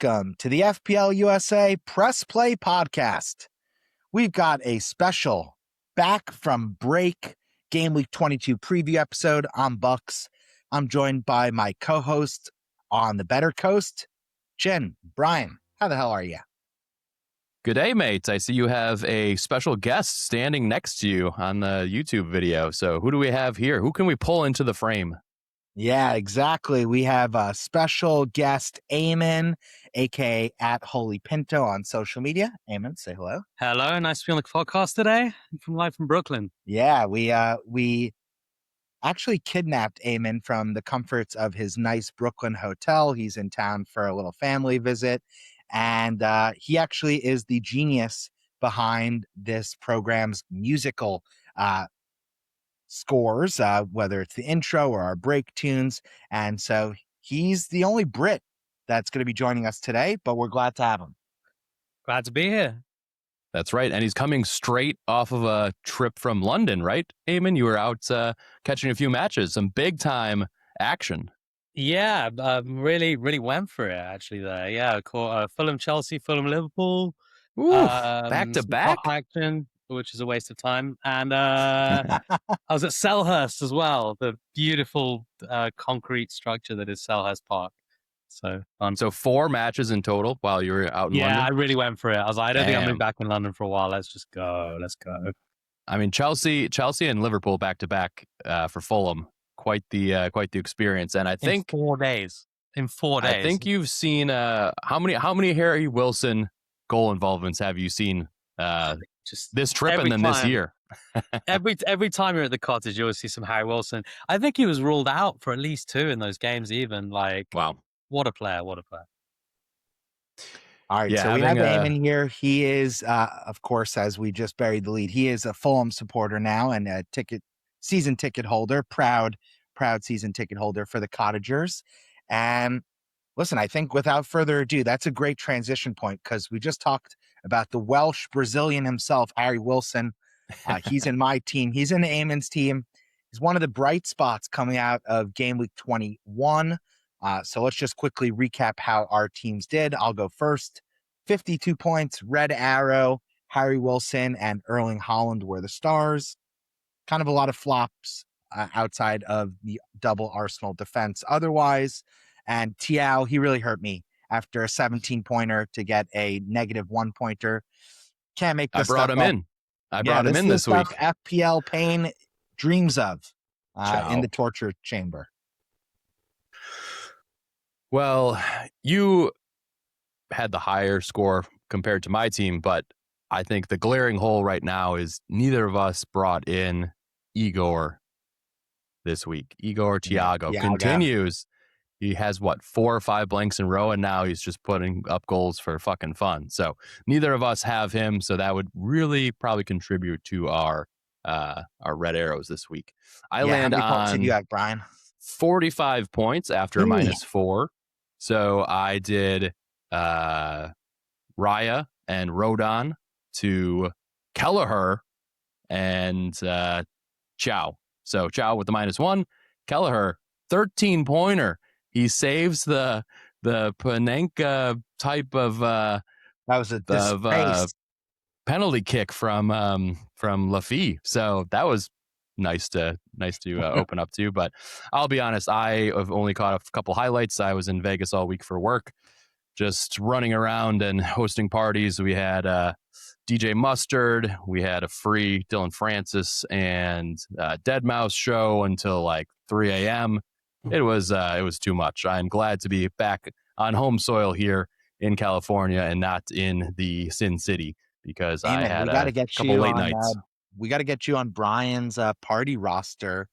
Welcome to the FPL USA Press Play Podcast. We've got a special back from break Game Week 22 preview episode on Bucks. I'm joined by my co-host on the Better Coast, Jen. Brian, how the hell are you? Good day, mate. I see you have a special guest standing next to you on the YouTube video. So who do we have here? Who can we pull into the frame? Yeah, exactly. We have a special guest, Eamon, aka at Holy Pinto on social media. Eamon, say hello. Hello, nice to be on the podcast today. I'm live from Brooklyn. Yeah, we actually kidnapped Eamon from the comforts of his nice Brooklyn hotel. He's in town for a little family visit, and he actually is the genius behind this program's musical scores, whether it's the intro or our break tunes. And so he's the only Brit that's going to be joining us today, but we're glad to have him. Glad to be here. That's right. And he's coming straight off of a trip from London, right, Eamon? You were out catching a few matches, some big time action. Yeah, really went for it actually there. Yeah, caught Fulham, Chelsea, Fulham, Liverpool. Ooh, back to back action, which is a waste of time. And I was at Selhurst as well, the beautiful concrete structure that is Selhurst Park. So fun. So 4 matches in total while you were out in London? Yeah, I really went for it. I was like, I don't think I'm going to be back in London for a while. Let's just go. Let's go. I mean, Chelsea and Liverpool back to back for Fulham. Quite the experience. And I think in 4 days. I think you've seen how many Harry Wilson goal involvements have you seen just this trip and then this year? every time you're at the cottage, you always see some Harry Wilson. I think he was ruled out for at least 2 in those games. Even wow. What a player. All right, yeah, so we have Eamon here. He is, of course, as we just buried the lead, he is a Fulham supporter now and a season ticket holder, proud season ticket holder for the Cottagers. And listen, I think without further ado, that's a great transition point because we just talked about the Welsh Brazilian himself, Harry Wilson. He's in my team. He's in Eamon's team. He's one of the bright spots coming out of Game Week 21. So let's just quickly recap how our teams did. I'll go first. 52 points, Red Arrow, Harry Wilson, and Erling Haaland were the stars. Kind of a lot of flops outside of the double Arsenal defense otherwise. And Tiao, he really hurt me after a 17-pointer to get a -1 pointer. Can't make this I brought him in. I brought him in this week. FPL Pain dreams of in the torture chamber. Well, you had the higher score compared to my team, but I think the glaring hole right now is neither of us brought in Igor this week. Igor Thiago continues. He has 4 or 5 blanks in a row, and now he's just putting up goals for fucking fun. So neither of us have him, so that would really probably contribute to our red arrows this week. I land on you have, Brian? 45 points after a -4. So I did Raya and Rodon to Kelleher and Chow. So Chow with the -1, Kelleher 13-pointer. He saves the Panenka type of that was a penalty kick from Lafitte. So that was nice to open up to. But I'll be honest, I have only caught a couple highlights. I was in Vegas all week for work, just running around and hosting parties. We had DJ Mustard, we had a free Dylan Francis and Deadmau5 show until like 3 a.m. It was too much. I'm glad to be back on home soil here in California and not in the Sin City because I had a couple late nights. We got to get you on Brian's party roster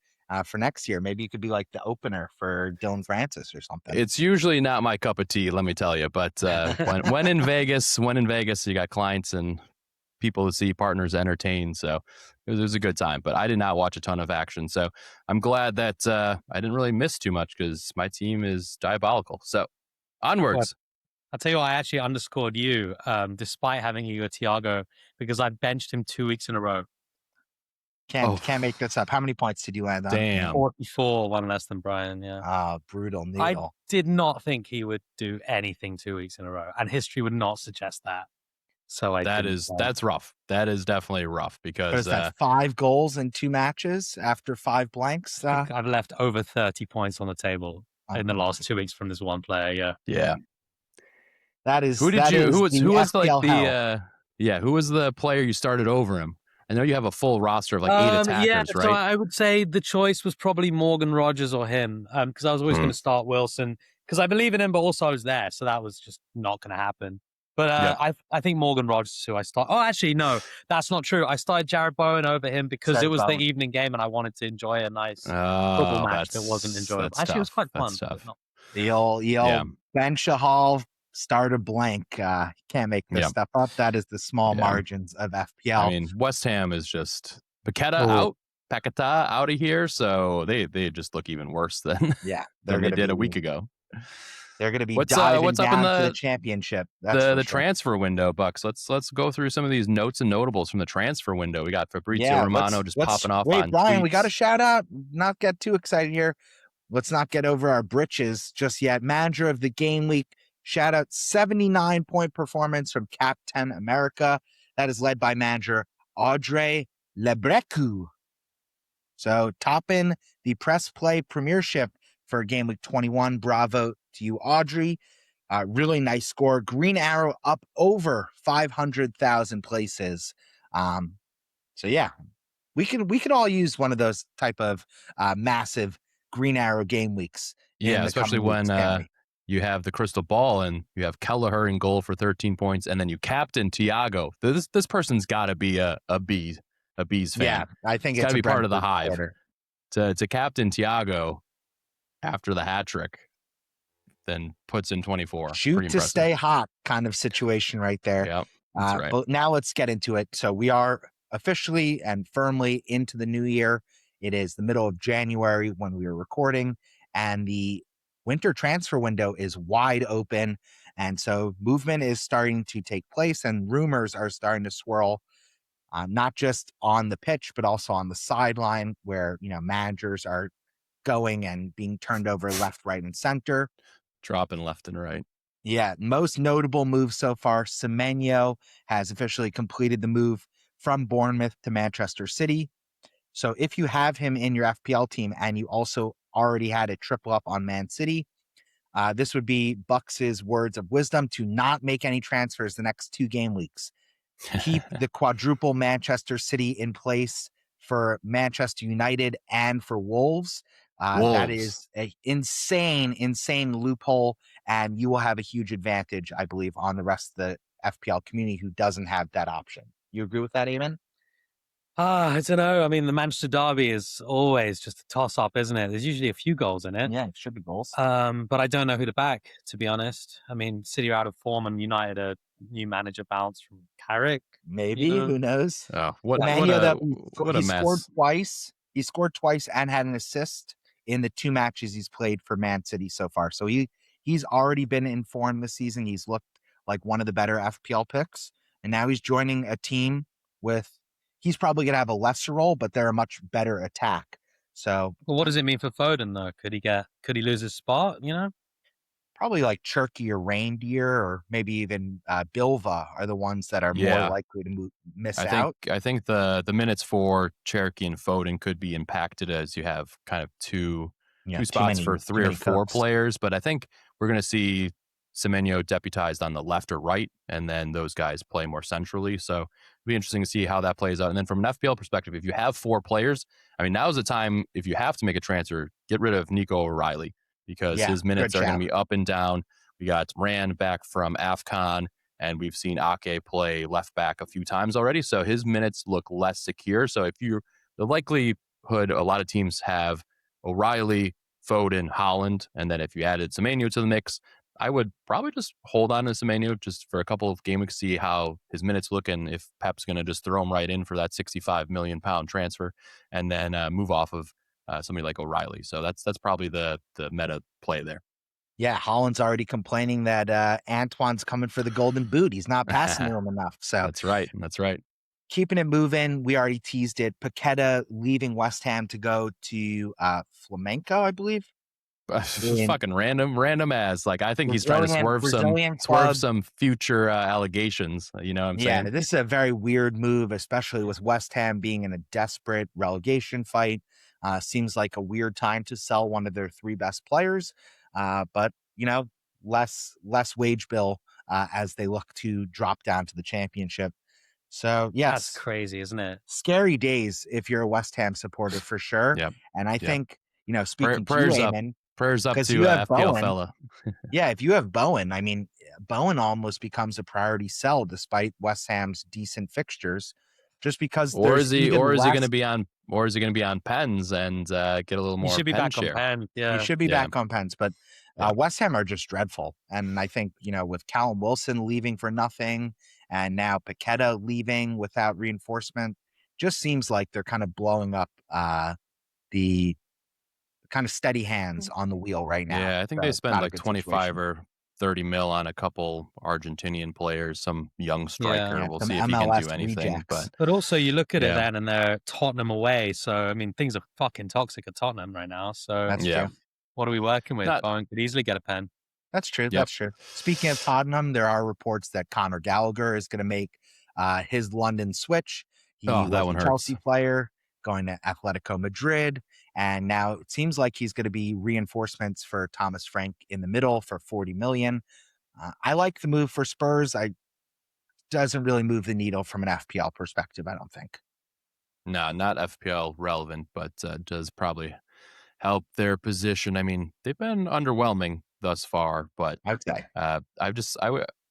for next year. Maybe you could be like the opener for Dylan Francis or something. It's usually not my cup of tea, let me tell you. But when in Vegas, you got clients and people to see, partners entertain. So it was a good time. But I did not watch a ton of action. So I'm glad that I didn't really miss too much because my team is diabolical. So onwards. I'll tell you what, I actually underscored you despite having Igor Thiago because I benched him 2 weeks in a row. Can't make this up. How many points did you land on? Damn. 44, one less than Brian. Yeah. Brutal I needle. did not think he would do anything 2 weeks in a row, and history would not suggest that. So That's rough. That is definitely rough What because is that? 5 goals in 2 matches after 5 blanks. I think I've left over 30 points on the table in the last 2 weeks from this one player. yeah. That is Who was FPL hell. who was the player you started over him? I know you have a full roster of like 8 attackers, right? So I would say the choice was probably Morgan Rogers or him, because I was always going to start Wilson because I believe in him, but also I was there, so that was just not going to happen. But I think Morgan Rogers is who I start. Oh, actually, no, that's not true. I started Jared Bowen over him because it was the evening game and I wanted to enjoy a nice football match that wasn't enjoyable. Actually, it was quite fun. The old bench a Hall, start a blank. Can't make this stuff up. That is the small margins of FPL. I mean, West Ham is just Paqueta out of here, so they just look even worse than they did a week ago. They're going to be diving down to the championship. The transfer window, Bucks. Let's go through some of these notes and notables from the transfer window. We got Fabrizio Romano just popping off on Brian, tweets. we got a shout out. Not get too excited here. Let's not get over our britches just yet. Manager of the game week, shout out 79-point performance from Cap 10 America. That is led by manager Audrey Lebrecu. So topping the press play premiership for game week 21. Bravo to you, Audrey. Really nice score. Green Arrow up over 500,000 places. So yeah, we can all use one of those type of massive Green Arrow game weeks. Yeah, especially when you have the crystal ball and you have Kelleher in goal for 13 points, and then you captain Thiago. This person's got to be a Bees fan. Yeah, I think it's got to be part of the hive. Quarter. To captain Thiago after the hat trick, then puts in 24. Shoot to stay hot kind of situation right there. Yep, that's right. But now let's get into it. So we are officially and firmly into the new year. It is the middle of January when we are recording, and the winter transfer window is wide open. And so movement is starting to take place and rumors are starting to swirl, not just on the pitch, but also on the sideline where, managers are going and being turned over left, right, and center. Dropping left and right. Yeah. Most notable move so far, Semenyo has officially completed the move from Bournemouth to Manchester City. So if you have him in your FPL team and you also already had a triple up on Man City, this would be Bucks's words of wisdom to not make any transfers the next 2 game weeks. Keep the quadruple Manchester City in place for Manchester United and for Wolves. That is an insane loophole, and you will have a huge advantage, I believe, on the rest of the FPL community who doesn't have that option. You agree with that, Eamon? I don't know. I mean, the Manchester Derby is always just a toss-up, isn't it? There's usually a few goals in it. Yeah, it should be goals. But I don't know who to back, to be honest. I mean, City are out of form, and United a new manager bounce from Carrick. Maybe, who knows? Oh, what a mess. Scored twice. He scored twice and had an assist in the 2 matches he's played for Man City so far. So he's already been informed this season. He's looked like one of the better FPL picks, and now he's joining a team with. He's probably going to have a lesser role, but they're a much better attack. So, well, what does it mean for Foden though? Could he lose his spot? Probably like Cherky or Reindeer, or maybe even Bilva are the ones that are more likely to miss out. I think the minutes for Cherky and Foden could be impacted as you have kind of two spots for 3 or 4 players. But I think we're going to see Semenyo deputized on the left or right, and then those guys play more centrally. So it'll be interesting to see how that plays out. And then from an FPL perspective, if you have 4 players, I mean, now's the time, if you have to make a transfer, get rid of Nico O'Reilly, because his minutes are going to be up and down. We got Rand back from AFCON, and we've seen Ake play left back a few times already. So his minutes look less secure. So if the likelihood, a lot of teams have O'Reilly, Foden, Holland, and then if you added Semenyo to the mix, I would probably just hold on to Semenyo just for a couple of game weeks, see how his minutes look, and if Pep's going to just throw him right in for that £65 million transfer, and then move off of somebody like O'Reilly. So that's probably the meta play there. Yeah, Holland's already complaining that Antoine's coming for the golden boot. He's not passing to him enough. So that's right. keeping it moving. We already teased it. Paqueta leaving West Ham to go to Flamenco, I believe. Fucking random as. Like, I think he's trying to Brazilian swerve club. some future allegations. You know what I'm Yeah, saying? this is a very weird move, especially with West Ham being in a desperate relegation fight. Seems like a weird time to sell one of their 3 best players. But less wage bill as they look to drop down to the championship. So That's yes, crazy, isn't it? scary days if you're a West Ham supporter for sure. Yep. And I Yep. think speaking to you, Prayers up. Eamon, Prayers up because to you have FPL Bowen. fella. Yeah, if you have Bowen, I mean, Bowen almost becomes a priority sell despite West Ham's decent fixtures, just because Or there's is he even going less. to be on pens and get a little He more should be pen back share? on pen. He Yeah. should be back on pens, but Yeah. West Ham are just dreadful. And I think, with Callum Wilson leaving for nothing and now Paqueta leaving without reinforcement, just seems like they're kind of blowing up the kind of steady hands on the wheel right now. Yeah, I think So they it's spent not a like good 25 situation. or 30 mil on a couple Argentinian players, some young striker. Yeah, We'll some see if he can do MLS anything. rejects. But also, you look at it Yeah. then, and they're Tottenham away. So, I mean, things are fucking toxic at Tottenham right now. So, That's Yeah. true. what are we working with? Not- Bowen could easily get a pen. That's true. Yep. That's true. Speaking of Tottenham, there are reports that Conor Gallagher is going to make his London switch. He that was one a hurts. Chelsea player going to Atletico Madrid, and now it seems like he's going to be reinforcements for Thomas Frank in the middle for 40 million. I like the move for Spurs. I doesn't really move the needle from an FPL perspective, I don't think. No, not FPL relevant, but does probably help their position. I mean, they've been underwhelming thus far, but I would say.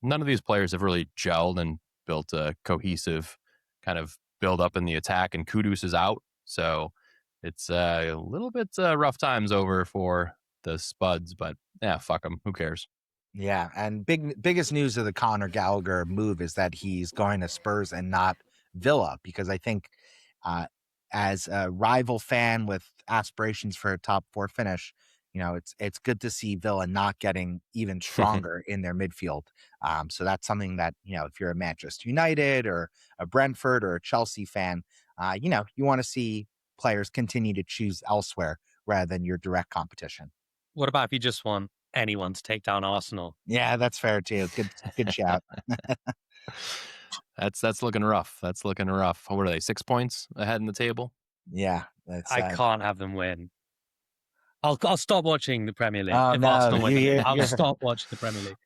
none of these players have really gelled and built a cohesive kind of build up in the attack, and Kudus is out. So it's a little bit rough times over for the Spuds, but yeah, fuck them. Who cares? Yeah, and biggest news of the Conor Gallagher move is that he's going to Spurs and not Villa, because I think as a rival fan with aspirations for a top 4 finish, it's good to see Villa not getting even stronger in their midfield. So that's something that, if you're a Manchester United or a Brentford or a Chelsea fan, you want to see players continue to choose elsewhere rather than your direct competition. What about if you just want anyone to take down Arsenal? Yeah, that's fair too. Good shout. That's looking rough. That's looking rough. What are they? 6 points ahead in the table? Yeah, that's. I can't have them win. I'll stop watching the Premier League. Oh, If no, Arsenal win the league, I'll you're- stop watching the Premier League.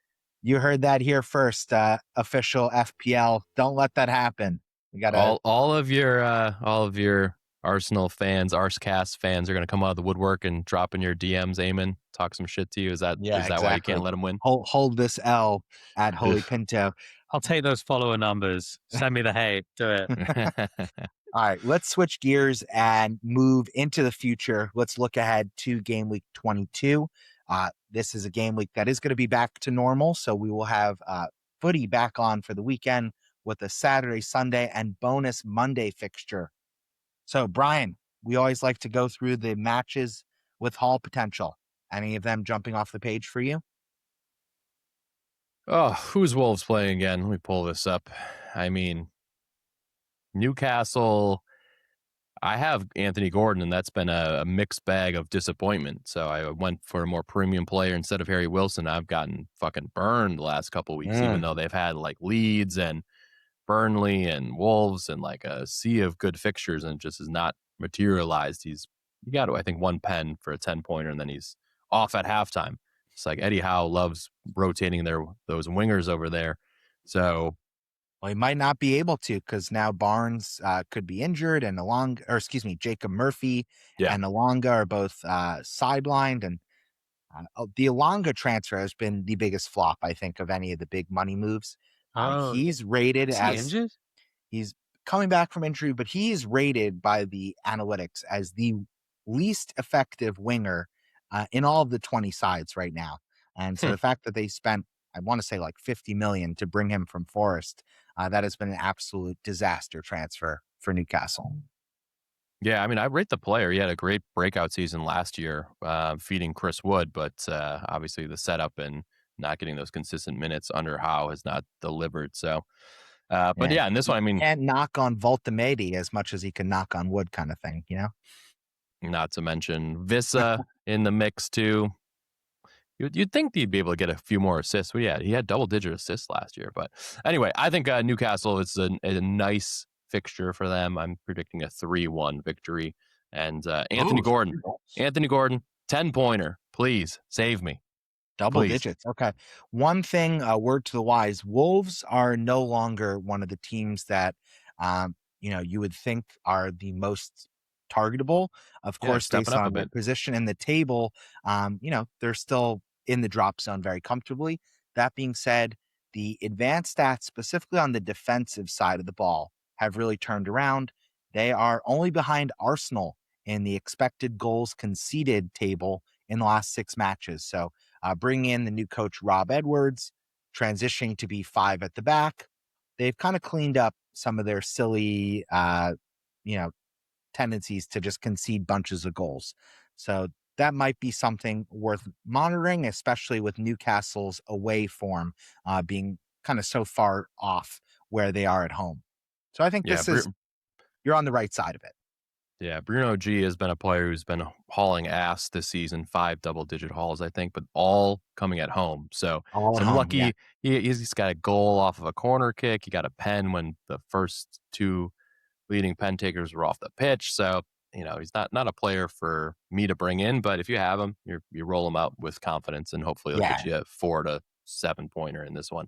You heard that here first. Official FPL. Don't let that happen. We got all of your Arsenal fans, Arscast fans are going to come out of the woodwork and drop in your DMs, Eamon, talk some shit to you. Is that why you exactly. can't let them win? hold this L at Holy Pinto. I'll take those follower numbers. Send me the hate. Do it. All right, let's switch gears and move into the future. Let's look ahead to game week 22. This is a game week that is going to be back to normal, so we will have footy back on for the weekend with a Saturday, Sunday, and bonus Monday fixture. So, Brian, we always like to go through the matches with haul potential. Any of them jumping off the page for you? Oh, who's Wolves playing again? Let me pull this up. I mean, Newcastle, I have Anthony Gordon, and that's been a mixed bag of disappointment. So I went for a more premium player instead of Harry Wilson. I've gotten fucking burned the last couple of weeks, even though they've had like Leeds and Burnley and Wolves and like a sea of good fixtures, and it just has not materialized. You got to, I think, 1 pen for a 10-pointer, and then he's off at halftime. It's like Eddie Howe loves rotating those wingers over there. So Well, he might not be able to, because now Barnes could be injured, and Jacob Murphy and Alonga are both sidelined. And the Alonga transfer has been the biggest flop, I think, of any of the big money moves. He's rated is he injured? He's coming back from injury, but he's rated by the analytics as the least effective winger in all of the 20 sides right now. And so the fact that they spent, I want to say like 50 million to bring him from Forest, that has been an absolute disaster transfer for Newcastle. Yeah, I mean, I rate the player. He had a great breakout season last year, feeding Chris Wood, but obviously the setup and not getting those consistent minutes under Howe has not delivered. So But yeah, in this one, I mean, can't knock on Voltimedi as much as he can knock on wood, kind of thing, you know. not to mention Vissa in the mix too. You'd think he'd be able to get a few more assists. Well, yeah, he had double-digit assists last year. But anyway, I think Newcastle is a nice fixture for them. I'm predicting a 3-1 victory. And Anthony Gordon, 10-pointer. Please save me. Double digits. Okay. One thing, word to the wise, Wolves are no longer one of the teams that, you would think are the most targetable. Of course, based on their position in the table, they're still in the drop zone very comfortably. That being said, the advanced stats, specifically on the defensive side of the ball, have really turned around. They are only behind Arsenal in the expected goals conceded table in the last 6 matches. So, bringing in the new coach, Rob Edwards, transitioning to be 5 at the back, they've kind of cleaned up some of their silly, tendencies to just concede bunches of goals. So that might be something worth monitoring, especially with Newcastle's away form being kind of so far off where they are at home. So I think you're on the right side of it. Yeah, Bruno G has been a player who's been hauling ass this season, 5 double-digit hauls, I think, but all coming at home. So some lucky. Yeah. He's got a goal off of a corner kick. He got a pen when the first 2 leading pen takers were off the pitch. So he's not a player for me to bring in, but if you have him, you roll him out with confidence, and hopefully he'll get you a 4 to 7 pointer in this one.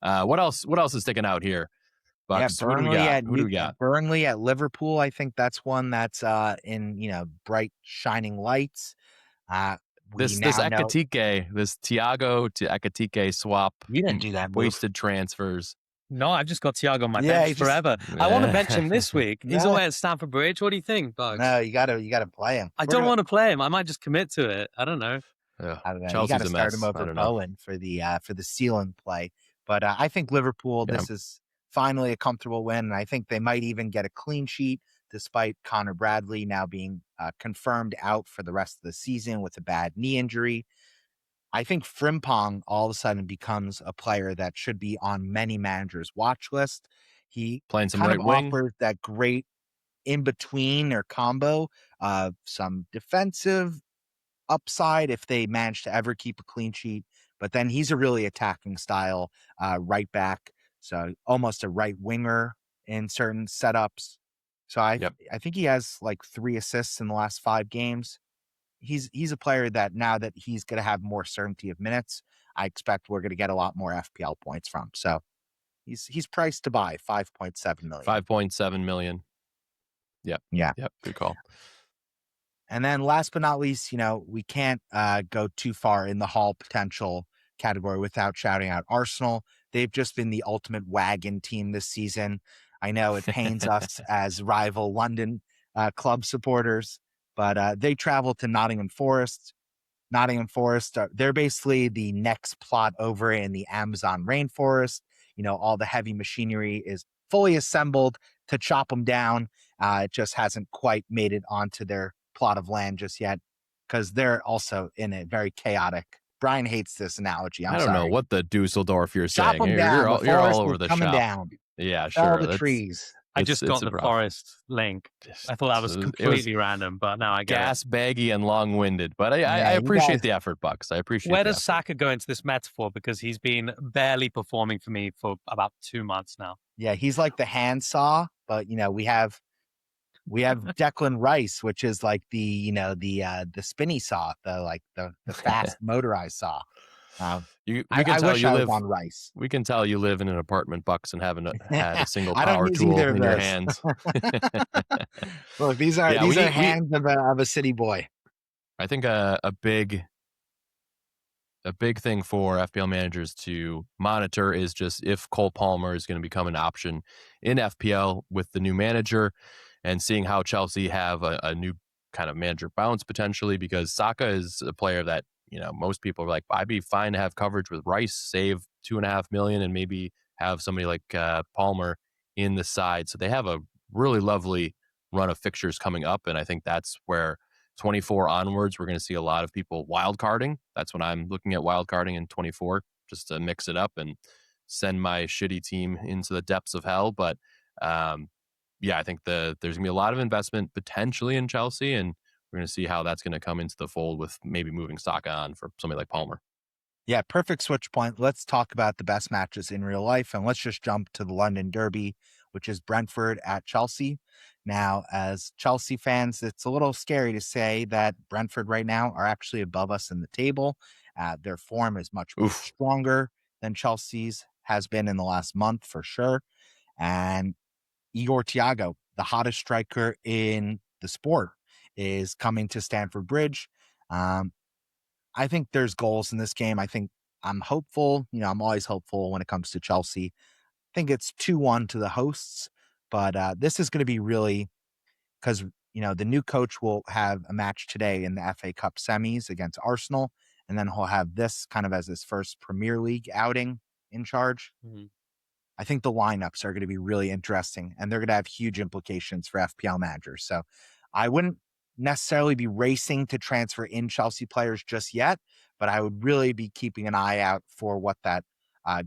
What else is sticking out here? Bucks. Yeah, Burnley Who do we got? Burnley at Liverpool. I think that's one that's in bright shining lights. This Ekatike, this Thiago to Ekatike swap. You didn't do that. Wasted transfers. No, I've just got Thiago on my bench forever. I want to bench him this week. He's away at Stamford Bridge. What do you think, Bugs? No, you gotta play him. I don't want to play him. I might just commit to it. I don't know. I don't know. Chelsea's you got to start him over Bowen for the ceiling play. But I think Liverpool, this is finally a comfortable win, and I think they might even get a clean sheet, despite Connor Bradley now being confirmed out for the rest of the season with a bad knee injury. I think Frimpong all of a sudden becomes a player that should be on many managers' watch list. He playing some right wing, offers that great in between or combo of some defensive upside if they manage to ever keep a clean sheet. But then he's a really attacking style right back, so almost a right winger in certain setups. So I think he has like 3 assists in the last 5 games. He's a player that now that he's going to have more certainty of minutes, I expect we're going to get a lot more FPL points from. So he's priced to buy 5.7 million. 5.7 million. Yep. Yeah. Yep. Good call. And then last but not least, we can't go too far in the haul potential category without shouting out Arsenal. They've just been the ultimate wagon team this season. I know it pains us as rival London club supporters, but they travel to Nottingham Forest. Nottingham Forest, they're basically the next plot over in the Amazon rainforest. All the heavy machinery is fully assembled to chop them down. It just hasn't quite made it onto their plot of land just yet, because they're also in a very chaotic. Brian hates this analogy. I don't know what the Dusseldorf you're chop saying. You're all over the coming shop. Down. Yeah, sure. All the trees. I just got the forest link. I thought that was completely random, but now I get gas baggy and long-winded. But I appreciate the effort, Bucks. I appreciate. Where does Saka go into this metaphor? Because he's been barely performing for me for about 2 months now. Yeah, he's like the handsaw, but we have Declan Rice, which is like the spinny saw, the fast motorized saw. I wish I was on Rice. We can tell you live in an apartment, Bucks, and haven't had a single power tool in your hands. Look, these are hands of a city boy. I think a big thing for FPL managers to monitor is just if Cole Palmer is going to become an option in FPL with the new manager, and seeing how Chelsea have a new kind of manager bounce potentially, because Saka is a player that most people are like, I'd be fine to have coverage with Rice, save $2.5 million, and maybe have somebody like Palmer in the side. So they have a really lovely run of fixtures coming up, and I think that's where 24 onwards we're going to see a lot of people wild carding. That's when I'm looking at wild carding in 24, just to mix it up and send my shitty team into the depths of hell. But yeah, I think there's going to be a lot of investment potentially in Chelsea, and we're going to see how that's going to come into the fold with maybe moving Saka on for somebody like Palmer. Yeah, perfect switch point. Let's talk about the best matches in real life, and let's just jump to the London Derby, which is Brentford at Chelsea. Now, as Chelsea fans, it's a little scary to say that Brentford right now are actually above us in the table. Their form is much stronger than Chelsea's has been in the last month for sure. And Igor Thiago, the hottest striker in the sport, is coming to Stamford Bridge. I think there's goals in this game. I'm hopeful. I'm always hopeful when it comes to Chelsea. I think it's 2-1 to the hosts, but this is going to be really because, the new coach will have a match today in the FA Cup semis against Arsenal, and then he'll have this kind of as his first Premier League outing in charge. Mm-hmm. I think the lineups are going to be really interesting, and they're going to have huge implications for FPL managers. So I wouldn't necessarily be racing to transfer in Chelsea players just yet, but I would really be keeping an eye out for what that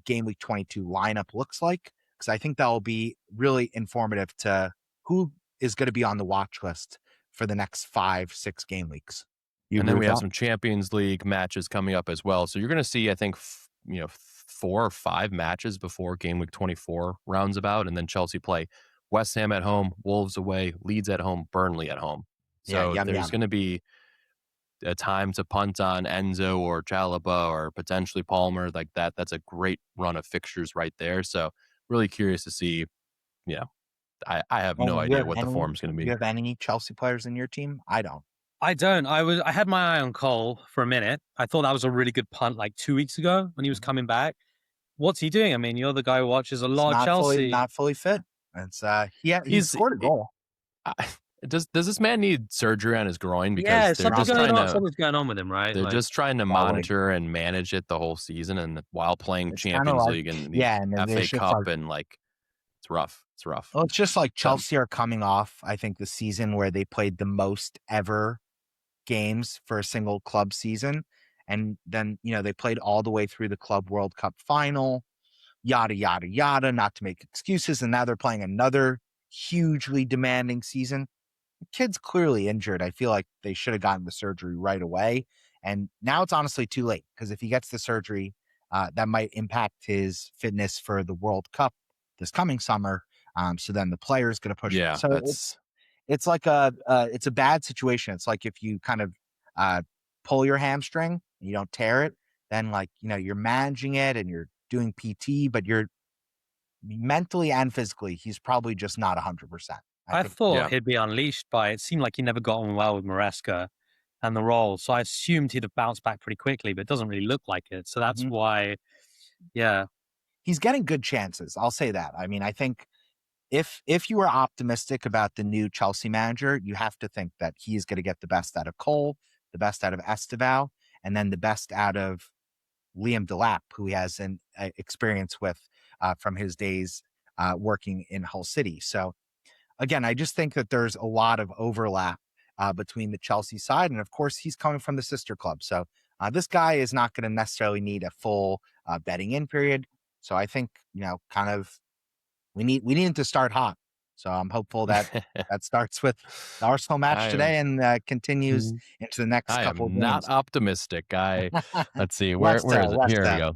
game week 22 lineup looks like, because I think that will be really informative to who is going to be on the watch list for the next 5-6 game weeks. And then we have some Champions League matches coming up as well. So you're going to see, I think, 4 or 5 matches before game week 24 rounds about, and then Chelsea play West Ham at home, Wolves away, Leeds at home, Burnley at home. So there's going to be a time to punt on Enzo or Chalobah or potentially Palmer like that. That's a great run of fixtures right there. So really curious to see. I have no idea what the form's going to be. Do you have any Chelsea players in your team? I don't. I had my eye on Cole for a minute. I thought that was a really good punt like 2 weeks ago when he was coming back. What's he doing? I mean, you're the guy who watches a lot of Chelsea. Not fully fit. It's he scored a goal. Does this man need surgery on his groin? Because something's going on with him, right? They're just trying to monitor and manage it the whole season, and while playing Champions League and the FA Cup, and it's rough. It's rough. Well, it's just like Chelsea are coming off, I think, the season where they played the most ever games for a single club season. And then, they played all the way through the Club World Cup final, yada, yada, yada, not to make excuses. And now they're playing another hugely demanding season. The kid's clearly injured. I feel like they should have gotten the surgery right away. And now it's honestly too late, because if he gets the surgery, that might impact his fitness for the World Cup this coming summer. So then the player's going to push. Yeah, so it's like it's a bad situation. It's like if you kind of pull your hamstring, and you don't tear it, then you're managing it and you're doing PT, but you're mentally and physically, he's probably just not 100%. I thought he'd be unleashed by it. Seemed like he never got on well with Maresca and the role. So I assumed he'd have bounced back pretty quickly, but it doesn't really look like it. So that's why, he's getting good chances. I'll say that. I mean, I think if you are optimistic about the new Chelsea manager, you have to think that he is going to get the best out of Cole, the best out of Esteval, and then the best out of Liam Delap, who he has an experience with from his days working in Hull City. So again, I just think that there's a lot of overlap between the Chelsea side. And of course, he's coming from the sister club. So this guy is not going to necessarily need a full betting in period. So I think, kind of we need him to start hot. So I'm hopeful that that starts with the Arsenal match today and continues into the next couple of games. Not optimistic. Let's see. Where is it? Here we go.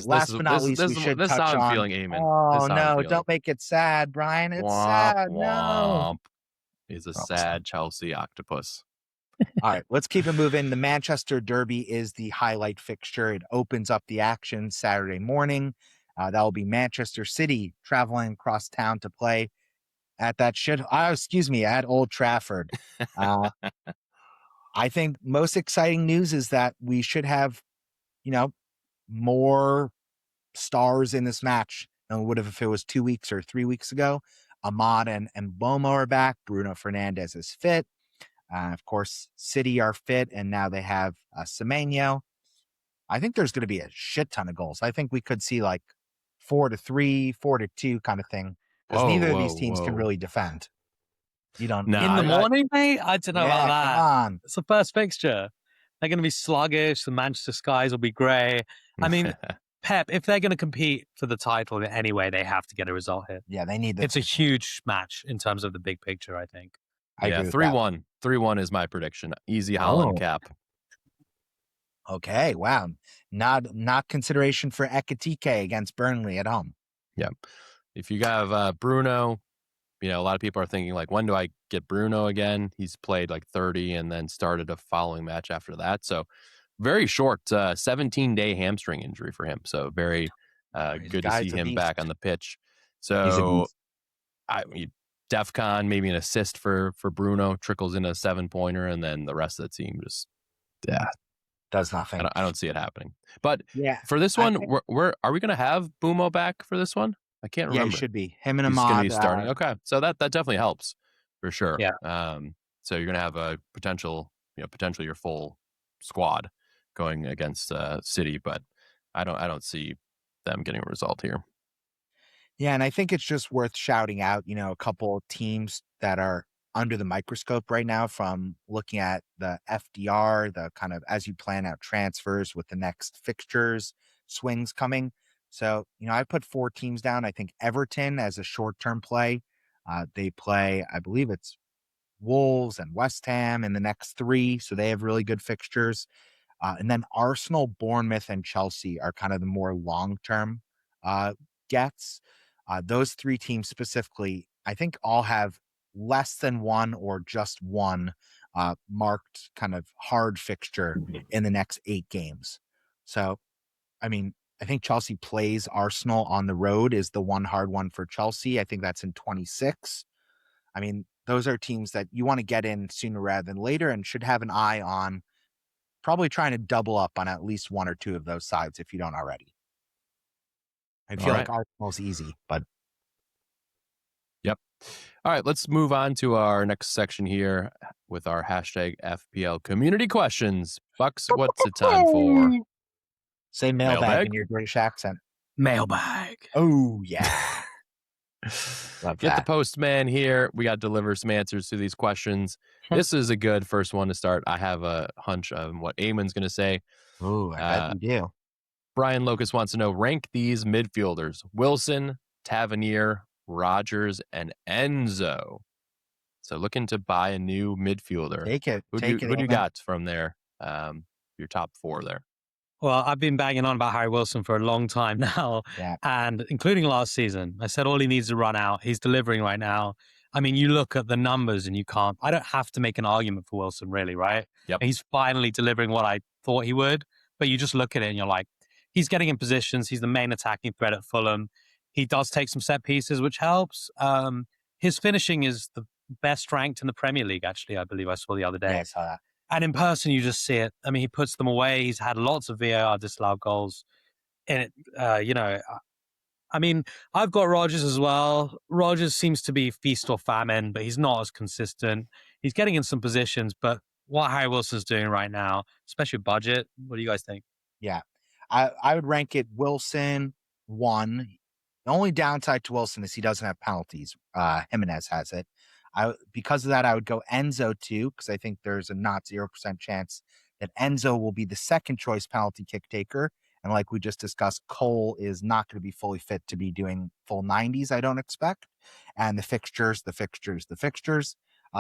Last but not least, we should touch on. I'm feeling, Eamon. Oh no! Don't make it sad, Brian. It's sad. No. He's a sad Chelsea octopus. All right, let's keep it moving. The Manchester Derby is the highlight fixture. It opens up the action Saturday morning. That will be Manchester City traveling across town to play at at Old Trafford. I think most exciting news is that we should have, more stars in this match than we would have if it was 2 weeks or 3 weeks ago. Ahmad and Mboma are back. Bruno Fernandes is fit. Of course, City are fit, and now they have Semenyo. I think there's going to be a shit ton of goals. I think we could see 4-3, 4-2 kind of thing, because neither of these teams can really defend. You don't in the morning, mate. I don't know about that. Come on. It's the first fixture. They're going to be sluggish. The Manchester skies will be grey. I mean, Pep, if they're going to compete for the title in any way, they have to get a result here. Yeah, they need It's a huge match in terms of the big picture, I think. I agree with 3-1. 3-1 is my prediction. Easy Holland cap. Okay, wow. Not consideration for Ekitike against Burnley at home. Yeah. If you have Bruno, a lot of people are thinking, like, when do I get Bruno again? He's played like 30 and then started a following match after that. So very short, 17-day hamstring injury for him. So very good to see him back on the pitch. So DEFCON, maybe an assist for Bruno, trickles in a 7-pointer, and then the rest of the team just does nothing. I don't see it happening. But yeah, for this one, are we going to have Bumo back for this one? I can't remember. Yeah, he should be. Him and He's Ahmad. going to be starting. Okay, so that definitely helps for sure. Yeah. So you're going to have a potentially your full squad going against City, but I don't see them getting a result here. Yeah, and I think it's just worth shouting out, a couple of teams that are under the microscope right now from looking at the FDR, the kind of as you plan out transfers with the next fixtures, swings coming. So, I put 4 teams down. I think Everton as a short-term play. They play, I believe it's Wolves and West Ham in the next 3. So they have really good fixtures. And then Arsenal, Bournemouth, and Chelsea are kind of the more long-term gets. Those 3 teams specifically, I think all have less than 1 or just 1 marked kind of hard fixture in the next 8 games. So, I mean, I think Chelsea plays Arsenal on the road is the one hard one for Chelsea. I think that's in 26. I mean, those are teams that you want to get in sooner rather than later and should have an eye on probably trying to double up on at least 1 or 2 of those sides if you don't already. I feel like Arsenal's easy, but. Yep. All right, let's move on to our next section here with our hashtag FPL community questions. Bucks, what's it time for? Say mailbag in your British accent. Mailbag. Oh, yeah. Get the postman here. We got to deliver some answers to these questions. This is a good first one to start. I have a hunch of what Eamon's going to say. Oh, I bet you do. Brian Locust wants to know, rank these midfielders: Wilson, Tavernier, Rogers, and Enzo. So looking to buy a new midfielder. Take it. Who do you got from there? Your top 4 there. Well, I've been banging on about Harry Wilson for a long time now, and including last season. I said all he needs to run out. He's delivering right now. I mean, you look at the numbers and I don't have to make an argument for Wilson, really, right? Yep. He's finally delivering what I thought he would, but you just look at it and you're like, he's getting in positions. He's the main attacking threat at Fulham. He does take some set pieces, which helps. His finishing is the best ranked in the Premier League, actually, I believe I saw the other day. Yeah, I saw that. And in person, you just see it. I mean, he puts them away. He's had lots of VAR disallowed goals. And, I mean, I've got Rogers as well. Rogers seems to be feast or famine, but he's not as consistent. He's getting in some positions, but what Harry Wilson's doing right now, especially budget, what do you guys think? Yeah. I would rank it Wilson 1. The only downside to Wilson is he doesn't have penalties. Jimenez has it. Because of that, I would go Enzo 2, because I think there's a not 0% chance that Enzo will be the second choice penalty kick taker. And like we just discussed, Cole is not going to be fully fit to be doing full 90s, I don't expect. And the fixtures.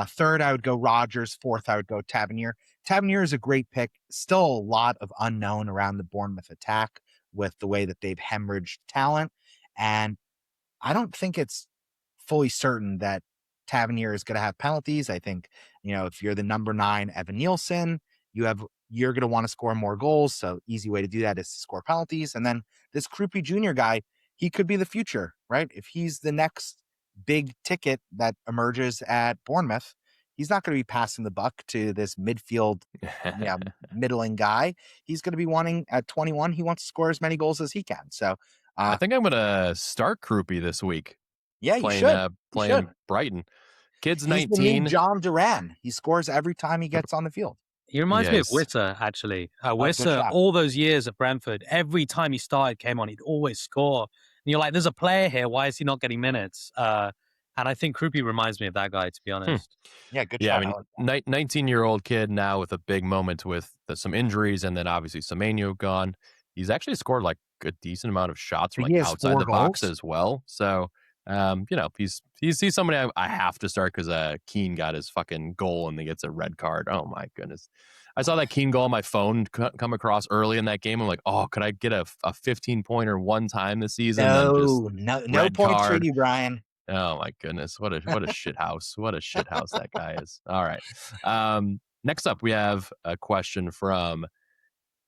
Third, I would go Rogers. Fourth, I would go Tavernier. Tavernier is a great pick. Still a lot of unknown around the Bournemouth attack with the way that they've hemorrhaged talent. And I don't think it's fully certain that Tavernier is going to have penalties. I think, if you're the number 9 Evan Nielsen, you're going to want to score more goals. So easy way to do that is to score penalties. And then this Krupi Jr. guy, he could be the future, right? If he's the next big ticket that emerges at Bournemouth, he's not going to be passing the buck to this midfield, middling guy. He's going to be wanting at 21. He wants to score as many goals as he can. So I think I'm going to start Krupi this week. Yeah, playing Brighton. Kid's 19. He's the new John Duran. He scores every time he gets on the field. He reminds me of Witter, actually. Witter, all those years at Brentford, every time he came on, he'd always score. And you're like, there's a player here. Why is he not getting minutes? And I think Krupi reminds me of that guy, to be honest. Yeah, good shot. Yeah, I mean, 19-year-old kid now with a big moment with some injuries and then obviously Semenyo gone. He's actually scored like a decent amount of shots from He like has outside 4 the box goals. as well. So, he's somebody I have to start because Keane got his fucking goal and he gets a red card. Oh my goodness. I saw that Keane goal on my phone come across early in that game. I'm like, oh, could I get a 15-pointer one time this season? Then just No red points for card. you, Brian. Oh my goodness. What a shit house. What a shit house that guy is. All right. Next up, we have a question from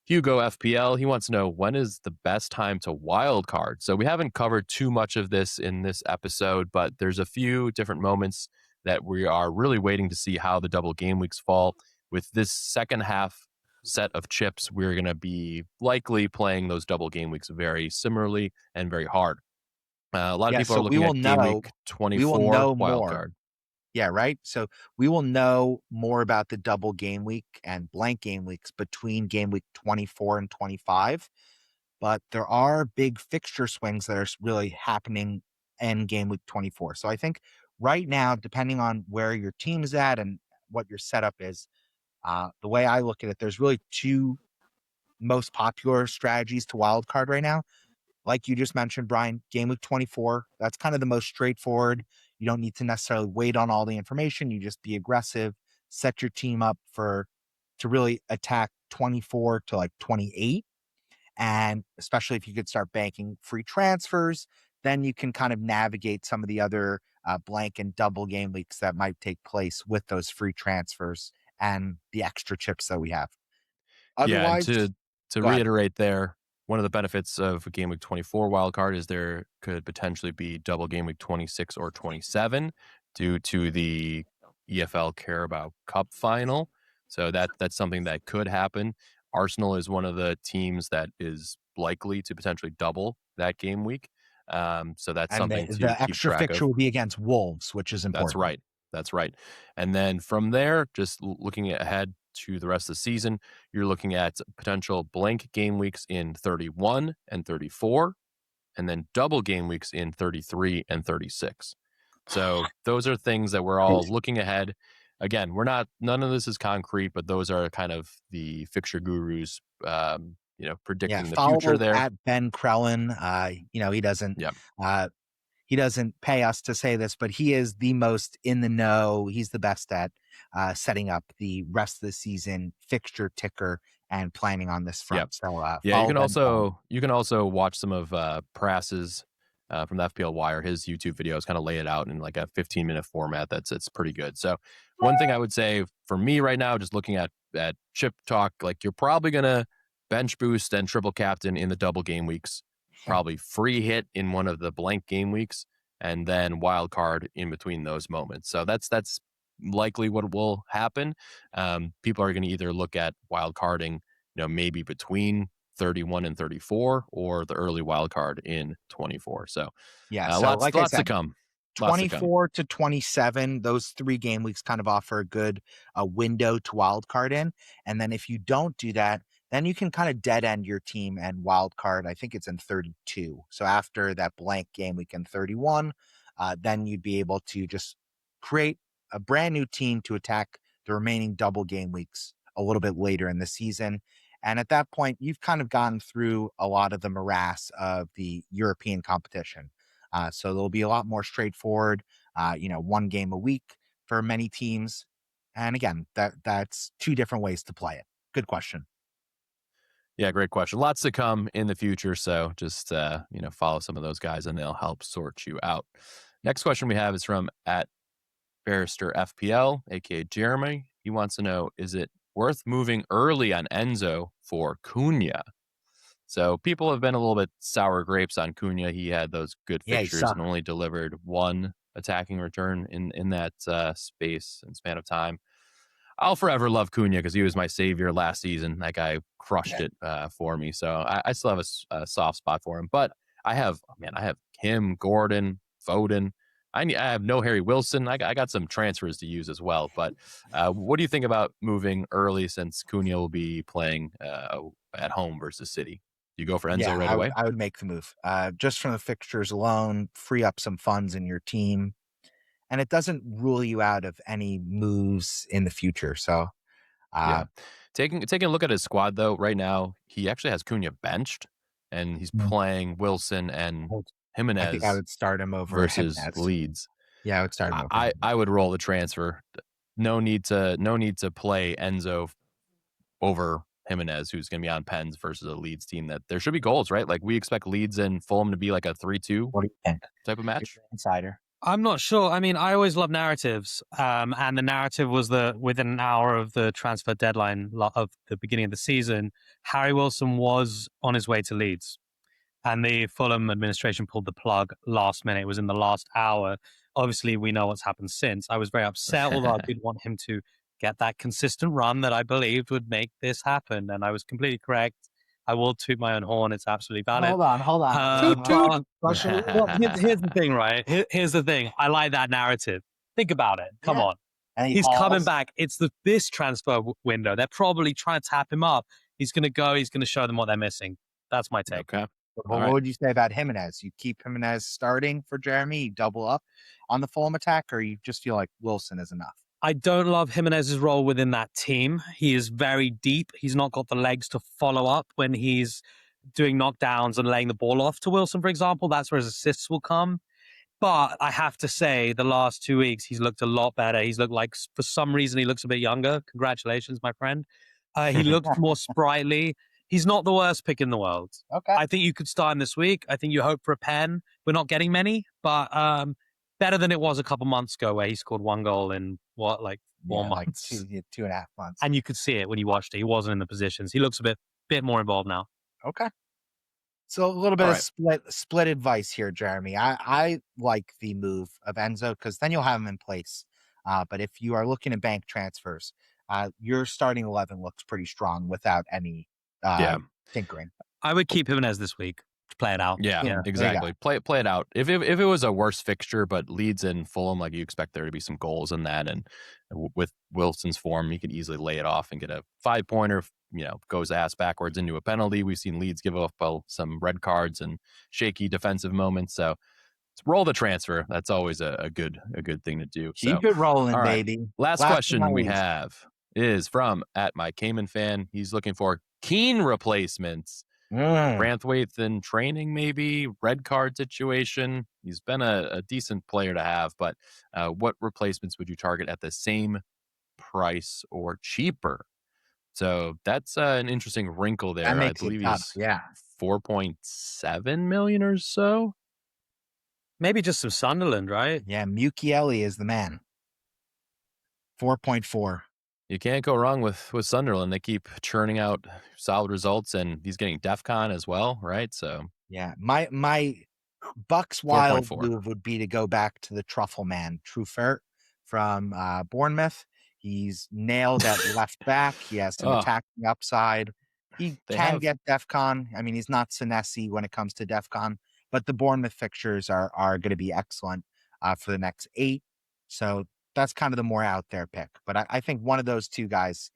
Hugo FPL. He wants to know, when is the best time to wild card? So we haven't covered too much of this in this episode, but there's a few different moments that we are really waiting to see how the double game weeks fall. With this second half set of chips, we're going to be likely playing those double game weeks very similarly and very hard. A lot of people are So looking at game week we will 24 know wild more. card. Yeah, right? So we will know more about the double game week and blank game weeks between game week 24 and 25. But there are big fixture swings that are really happening in game week 24. So I think right now, depending on where your team is at and what your setup is, the way I look at it, there's really 2 most popular strategies to wild card right now. Like you just mentioned, Brian, game week 24, that's kind of the most straightforward. You don't need to necessarily wait on all the information. You just be aggressive, set your team up to really attack 24 to like 28. And especially if you could start banking free transfers, then you can kind of navigate some of the other blank and double game weeks that might take place with those free transfers and the extra chips that we have. Yeah, and Otherwise, to go ahead. reiterate there, one of the benefits of a game week 24 wildcard is there could potentially be double game week 26 or 27 due to the EFL Carabao Cup final. So that's something that could happen. Arsenal is one of the teams that is likely to potentially double that game week. So that's And something to the keep extra track fixture of. will be against Wolves, which is That's important. right. That's right. And then from there, just looking ahead to the rest of the season, you're looking at potential blank game weeks in 31 and 34, and then double game weeks in 33 and 36. So those are things that we're all looking ahead. Again, none of this is concrete, but those are kind of the fixture gurus, Yeah, predicting the future follow there. at Ben Krellen. Yeah. Uh, he doesn't pay us to say this, but he is the most in the know. He's the best at setting up the rest of the season fixture ticker and planning on this Yeah. front. So Yeah, follow Ben Krellen. you can also watch some of Prass's from the FPL Wire. His YouTube videos kind of lay it out in like a 15-minute format. It's pretty good. So one thing I would say for me right now, just looking at chip talk, like you're probably gonna bench boost and triple captain in the double game weeks, probably free hit in one of the blank game weeks, and then wild card in between those moments. So that's likely what will happen. People are going to either look at wild carding, maybe between 31 and 34 or the early wild card in 24. So Yeah, so lots like I to said, come. Lots to come. 24 to 27, those 3 game weeks kind of offer a good window to wild card in. And then if you don't do that, then you can kind of dead end your team and wild card. I think it's in 32. So after that blank game week in 31, then you'd be able to just create a brand new team to attack the remaining double game weeks a little bit later in the season. And at that point, you've kind of gone through a lot of the morass of the European competition. So there'll be a lot more straightforward, 1 game a week for many teams. And again, that's 2 different ways to play it. Good question. Yeah, great question. Lots to come in the future. So just, follow some of those guys and they'll help sort you out. Next question we have is from at Barrister FPL, aka Jeremy. He wants to know, is it worth moving early on Enzo for Cunha? So people have been a little bit sour grapes on Cunha. He had those good Yeah, he fixtures and sucked. only delivered 1 attacking return in that space and span of time. I'll forever love Cunha because he was my savior last season. That guy crushed it for me. So I still have a soft spot for him. But I have him, Gordon, Foden. I have no Harry Wilson. I got some transfers to use as well. But what do you think about moving early since Cunha will be playing at home versus City? Do you go for Enzo Yeah, right away? I would make the move. Just from the fixtures alone, free up some funds in your team. And it doesn't rule you out of any moves in the future. So, Yeah. uh, Taking a look at his squad though, right now he actually has Cunha benched, and he's Mm. playing Wilson and I think I Jimenez would start him over versus Jimenez. Leeds. Yeah, I would start him over. I would roll the transfer. No need to play Enzo over Jimenez, who's going to be on pens versus a Leeds team that there should be goals, right? Like we expect Leeds and Fulham to be like a 3-2 What do you think? type of match. Insider. I'm not sure. I mean, I always love narratives. And the narrative was that within an hour of the transfer deadline of the beginning of the season, Harry Wilson was on his way to Leeds. And the Fulham administration pulled the plug last minute. It was in the last hour. Obviously, we know what's happened since. I was very upset, although I did want him to get that consistent run that I believed would make this happen. And I was completely correct. I will toot my own horn. It's absolutely valid. Hold on. Toot, toot. Well, here's the thing, right? Here's the thing. I like that narrative. Think about it. Come on. And He's coming back. It's this transfer window. They're probably trying to tap him up. He's going to go. He's going to show them what they're missing. That's my take. Okay. Well, what would you say about Jimenez? You keep Jimenez starting for Jeremy, you double up on the Fulham attack, or you just feel like Wilson is enough? I don't love Jimenez's role within that team. He is very deep. He's not got the legs to follow up when he's doing knockdowns and laying the ball off to Wilson, for example. That's where his assists will come. But I have to say, the last 2 weeks, he's looked a lot better. He's looked like, for some reason, he looks a bit younger. Congratulations, my friend. He looks more sprightly. He's not the worst pick in the world. Okay. I think you could start him this week. I think you hope for a pen. We're not getting many, but better than it was a couple months ago where he scored 1 goal in, 4 months? Like 2.5 months. And you could see it when you watched it. He wasn't in the positions. He looks a bit more involved now. Okay. So a little bit of split advice here, Jeremy. I like the move of Enzo because then you'll have him in place. But if you are looking at bank transfers, your starting 11 looks pretty strong without any tinkering. I would keep Jimenez this week to play it out. Yeah, exactly. Play it out. If it was a worse fixture, but Leeds and Fulham, like you expect there to be some goals in that, and with Wilson's form, he could easily lay it off and get a 5-pointer. Goes ass backwards into a penalty. We've seen Leeds give up some red cards and shaky defensive moments. So roll the transfer. That's always a good thing to do. Keep it rolling, baby. Last question we have is from @myCayman_fan. He's looking for Keane replacements. Branthwaite in training, maybe red card situation. He's been a decent player to have, but what replacements would you target at the same price or cheaper? So that's an interesting wrinkle there. I believe he's 4.7 million or so. Maybe just some Sunderland, right? Yeah, Mukiele is the man. 4.4. You can't go wrong with Sunderland. They keep churning out solid results, and he's getting DEFCON as well, right? So yeah, my Bucks wild move would be to go back to the truffle man, Truffert from Bournemouth. He's nailed at left back. He has some attacking upside. He can get DEFCON. I mean, he's not Senesi when it comes to DEFCON, but the Bournemouth fixtures are going to be excellent for the next 8. So that's kind of the more out there pick. But I think one of those two guys,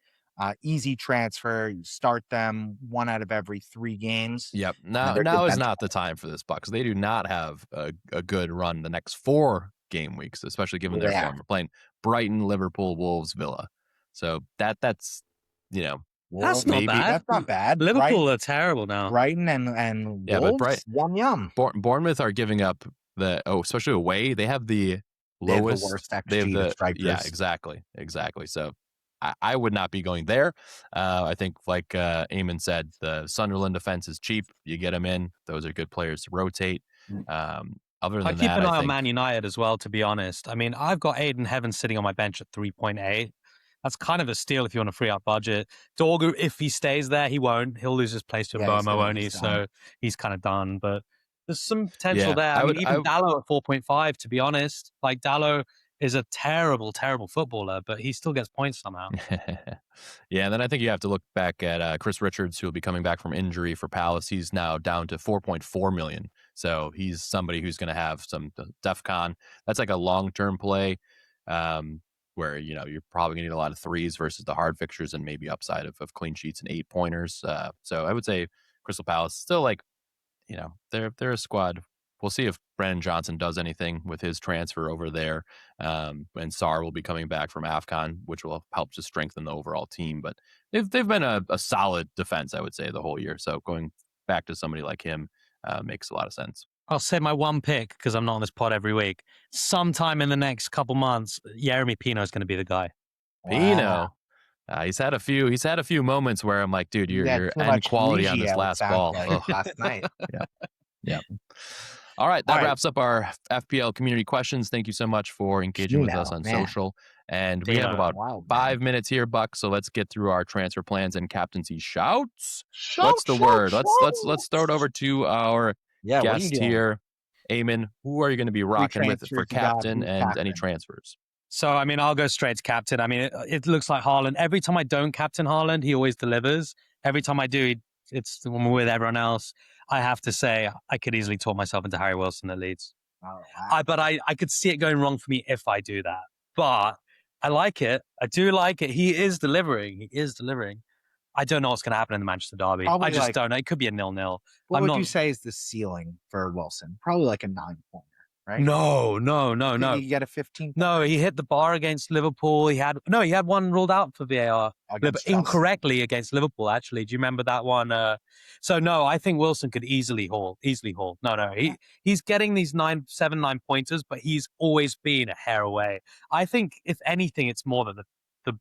easy transfer. You start them 1 out of every 3 games. Yep. Now is not the time for this Bucks. They do not have a good run the next 4 game weeks, especially given their form. We're playing Brighton, Liverpool, Wolves, Villa. So that's that's not bad. That's not bad. Liverpool are terrible now. Brighton and Wolves, yum. Bournemouth are giving up especially away. They have the lowest. The worst XG to strikers. Yeah, exactly. So I would not be going there. I think, like Eamon said, the Sunderland defense is cheap. You get them in; those are good players to rotate. Other than I keep an eye on Man United as well, to be honest. I mean, I've got Aiden Heaven sitting on my bench at 3.8. That's kind of a steal if you want to free up budget. Dorgu, if he stays there, he won't. He'll lose his place to Bomo only, so he's kind of done. But there's some potential there. I mean, even Dallo at 4.5, to be honest. Like, Dallo is a terrible, terrible footballer, but he still gets points somehow. Yeah, and then I think you have to look back at Chris Richards, who will be coming back from injury for Palace. He's now down to 4.4 million. So he's somebody who's going to have some DEFCON. That's like a long-term play where, you're probably going to need a lot of 3s versus the hard fixtures and maybe upside of clean sheets and 8-pointers. So I would say Crystal Palace still they're a squad. We'll see if Brandon Johnson does anything with his transfer over there. And Sarr will be coming back from AFCON, which will help to strengthen the overall team. But they've been a solid defense, I would say, the whole year. So going back to somebody like him makes a lot of sense. I'll say my one pick because I'm not on this pod every week. Sometime in the next couple months, Jeremy Pino is going to be the guy. Pino. He's had a few moments where I'm like, dude, you're too end much quality on this Grigio, it last sounds ball. like, last night. Yeah. All right, that All right. wraps up our FPL community questions. Thank you so much for engaging with us on social. And we have about 5 minutes here, Buck. So let's get through our transfer plans and captaincy shouts. What's the word? Let's throw it over to our guest here, Eamon. Who are you going to be rocking with for captain and any transfers? So, I mean, I'll go straight to captain. I mean, it looks like Haaland. Every time I don't captain Haaland, he always delivers. Every time I do, it's when we're with everyone else. I have to say, I could easily talk myself into Harry Wilson at Leeds. Oh, wow. But I could see it going wrong for me if I do that. But I like it. I do like it. He is delivering. I don't know what's going to happen in the Manchester derby. Probably I just don't know. It could be a 0-0. What would you say is the ceiling for Wilson? Probably like a 9-pointer, right? No. You get a 15. No, he hit the bar against Liverpool. He had one ruled out for VAR incorrectly against Liverpool. Actually, do you remember that one? So no, I think Wilson could easily haul. No, he's getting these 7-9 pointers, but he's always been a hair away. I think if anything, it's more that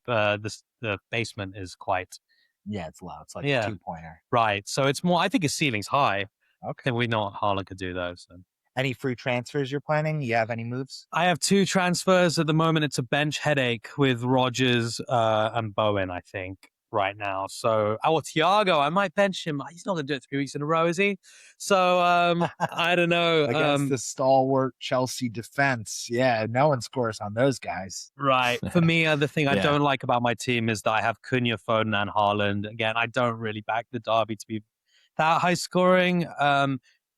the basement is quite. Yeah, it's low. It's like a 2-pointer. Right. So it's more. I think his ceiling's high. Okay. Then we know what Haaland could do those. So. Any free transfers you're planning? You have any moves? I have 2 transfers at the moment. It's a bench headache with Rodgers and Bowen, I think, right now. So, Thiago, I might bench him. He's not going to do it 3 weeks in a row, is he? So, I don't know. Against the stalwart Chelsea defense. Yeah, no one scores on those guys. Right. For me, the thing I don't like about my team is that I have Cunha, Foden, and Haaland. Again, I don't really back the derby to be that high scoring.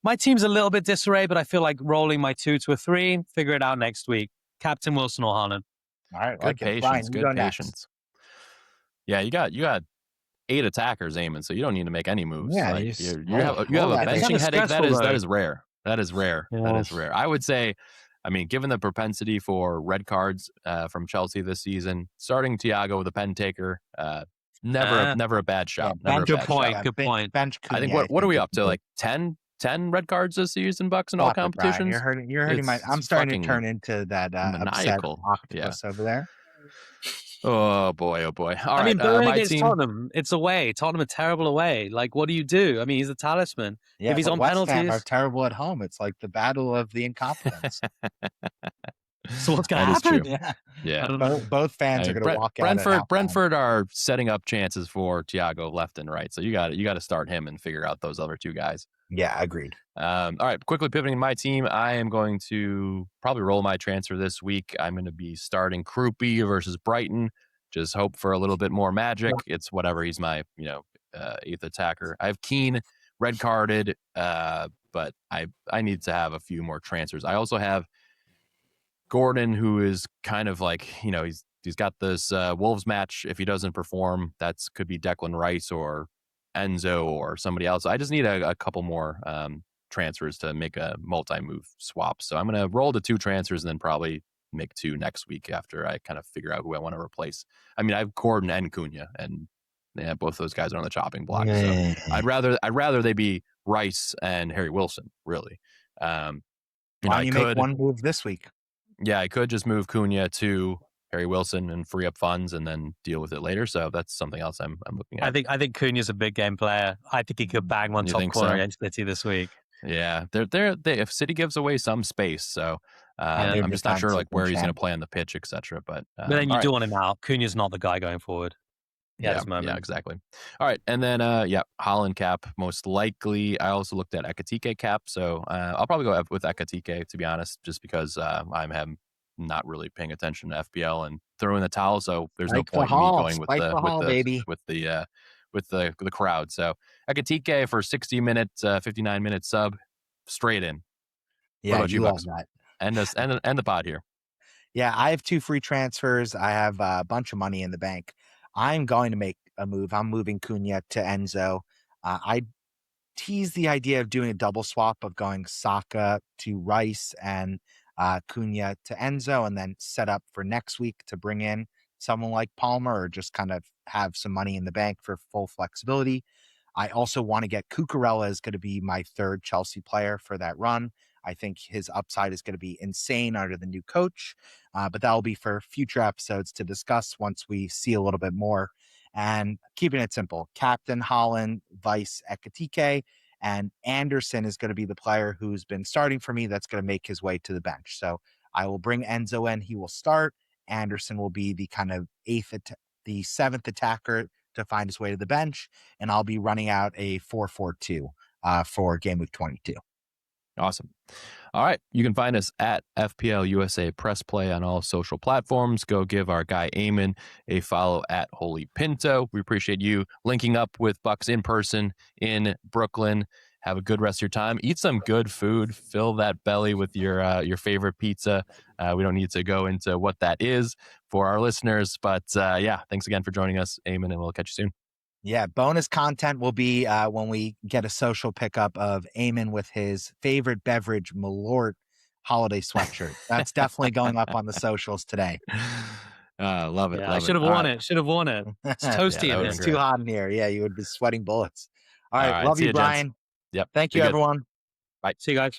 My team's a little bit disarray, but I feel like rolling my 2 to a 3. Figure it out next week. Captain Wilson or Haaland. All right, good patience. Good patience. Yeah, you got 8 attackers, Eamon, so you don't need to make any moves. Yeah, like, you have a benching headache. That is rare. That is rare. Yeah. That is rare. I would say, I mean, given the propensity for red cards from Chelsea this season, starting Thiago with a pen taker, never a bad shot. Good point. Bench. I think what are we up to? Like 10 red cards this season, Bucks, in all competitions? You're hurting my. I'm starting to turn into that maniacal octopus over there. Oh boy. All right. I mean, against Tottenham, it's away. Tottenham are terrible away. Like, what do you do? I mean, he's a talisman. Yeah, if he's on West penalties, Ham are terrible at home. It's like the battle of the incompetence. So what's going to happen? Yeah. Both fans are going to walk out. Brentford are setting up chances for Thiago left and right. So you got to start him and figure out those other 2 guys. Yeah, agreed. All right, quickly pivoting my team. I am going to probably roll my transfer this week. I'm going to be starting Krupi versus Brighton. Just hope for a little bit more magic. It's whatever. He's my 8th attacker. I have Keane red carded, but I need to have a few more transfers. I also have Gordon, who is kind of like, he's got this Wolves match. If he doesn't perform, could be Declan Rice or Enzo or somebody else. I just need a couple more transfers to make a multi-move swap. So I'm going to roll the 2 transfers and then probably make 2 next week after I kind of figure out who I want to replace. I mean, I have Gordon and Cunha, and both those guys are on the chopping block. So I'd rather they be Rice and Harry Wilson, really. Why don't you make one move this week? Yeah, I could just move Cunha to Harry Wilson and free up funds and then deal with it later. So that's something else I'm looking at. I think Cunha's a big game player. I think he could bang one top corner against City this week. Yeah, they if City gives away some space, so I'm just not sure like where he's going to play on the pitch, etc. But then you do want him out. Cunha's not the guy going forward. Yeah, exactly. All right, and then Haaland cap most likely. I also looked at Ekatike cap, so I'll probably go with Ekatike, to be honest, just because I'm not really paying attention to FPL and throwing the towel. So there's no point in me going with the crowd. So Ekatike for 60 minutes, 59 minute sub, straight in. Yeah, you love that. And the pod here. Yeah, I have 2 free transfers. I have a bunch of money in the bank. I'm going to make a move. I'm moving Cunha to Enzo. I teased the idea of doing a double swap of going Saka to Rice and Cunha to Enzo, and then set up for next week to bring in someone like Palmer, or just kind of have some money in the bank for full flexibility. I also want to get Cucurella is going to be my third Chelsea player for that run. I think his upside is going to be insane under the new coach, but that will be for future episodes to discuss once we see a little bit more. And keeping it simple, Captain Holland, Vice Ekatike, and Anderson is going to be the player who's been starting for me that's going to make his way to the bench. So I will bring Enzo in. He will start. Anderson will be the kind of the seventh attacker to find his way to the bench. And I'll be running out a 4-4-2 for game week 22. Awesome. All right. You can find us at FPL USA Press Play on all social platforms. Go give our guy Eamon a follow at Holy Pinto. We appreciate you linking up with Bucks in person in Brooklyn. Have a good rest of your time. Eat some good food. Fill that belly with your favorite pizza. We don't need to go into what that is for our listeners, but yeah, thanks again for joining us, Eamon, and we'll catch you soon. Yeah, bonus content will be when we get a social pickup of Eamon with his favorite beverage, Malort holiday sweatshirt. That's definitely going up on the socials today. Love it. Yeah, love I should have it. worn it. Should have worn it. It's toasty in that here. It's too hot in here. Yeah, you would be sweating bullets. All right. All right. Love See you, you, gents. Brian. Yep. Thank Be you, good. everyone. See you guys.